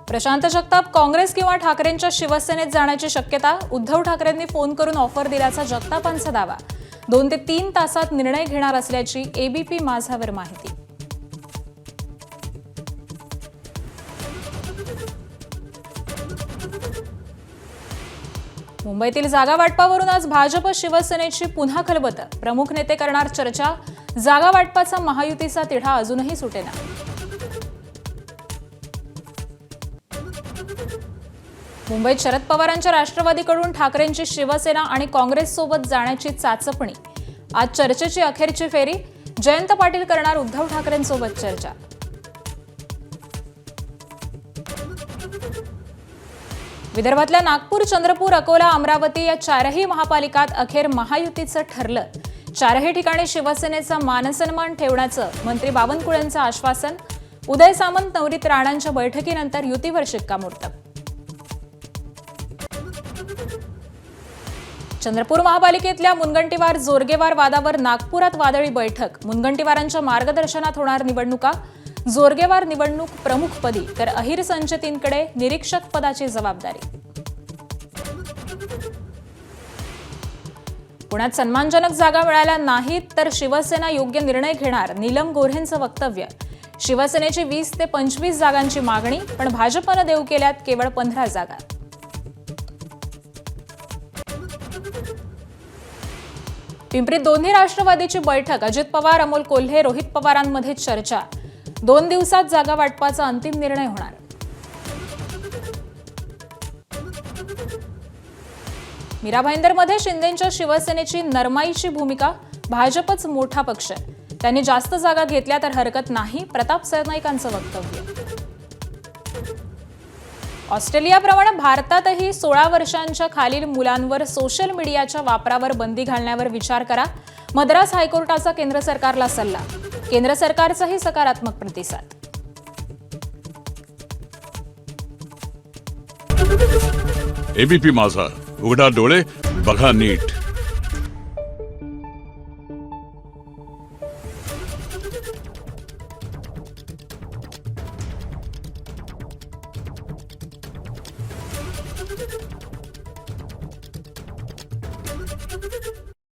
प्रशांत जगताप काँग्रेस किंवा ठाकरेंच्या शिवसेनेत जाण्याची शक्यता. उद्धव ठाकरेंनी फोन करून ऑफर दिल्याचा जगतापांचा दावा. 2 ते 3 तासात निर्णय घेणार असल्याची एबीपी माझावर माहिती. मुंबईतील जागा वाटपावरून आज भाजप शिवसेनेची पुन्हा खलबत. प्रमुख नेते करणार चर्चा. जागा वाटपाचा महायुतीचा तिढा अजूनही सुटेना. मुंबईत शरद पवारांच्या राष्ट्रवादीकडून ठाकरेंची शिवसेना आणि काँग्रेससोबत जाण्याची चाचपणी. आज चर्चेची अखेरची फेरी. जयंत पाटील करणार उद्धव ठाकरेंसोबत चर्चा. विदर्भातल्या नागपूर, चंद्रपूर, अकोला, अमरावती या 4ही महापालिकात अखेर महायुतीचं ठरलं. 4ही ठिकाणी शिवसेनेचा मानसन्मान ठेवण्याचं मंत्री बावनकुळेंचं आश्वासन. उदय सामंत, नवनीत राणांच्या बैठकीनंतर युतीवर शिक्कामोर्तब. चंद्रपूर महापालिकेतल्या मुनगंटीवार जोरगेवार वादावर नागपुरात वादळी बैठक. मुनगंटीवारांच्या मार्गदर्शनात होणार निवडणुका. जोरगेवार निवडणूक प्रमुखपदी तर अहिर संचेतींकडे निरीक्षक पदाची जबाबदारी. पुण्यात सन्मानजनक जागा मिळाल्या नाहीत तर शिवसेना योग्य निर्णय घेणार. नीलम गोऱ्हेंचं वक्तव्य. शिवसेनेची 20 ते 25 जागांची मागणी, पण भाजपनं देऊ केल्यात केवळ 15 जागा. पिंपरीत दोन्ही राष्ट्रवादीची बैठक. अजित पवार, अमोल कोल्हे, रोहित पवारांमध्ये चर्चा. 2 दिवसात जागा वाटपाचा अंतिम निर्णय होणार. मीरा भाईंदरमध्ये शिंदेंच्या शिवसेनेची नरमाईची भूमिका. भाजपच मोठा पक्ष, त्यांनी जास्त जागा घेतल्या तर हरकत नाही. प्रताप सरनाईकांचं वक्तव्य. ऑस्ट्रेलियाप्रमाणे भारतातही 16 वर्षांच्या खालील मुलांवर सोशल मीडियाच्या वापरावर बंदी घालण्यावर विचार करा. मद्रास हायकोर्टाचा केंद्र सरकारला सल्ला. केंद्र सरकारचाही सकारात्मक प्रतिसाद. एबीपी माझा, उघडा डोळे बघा नीट.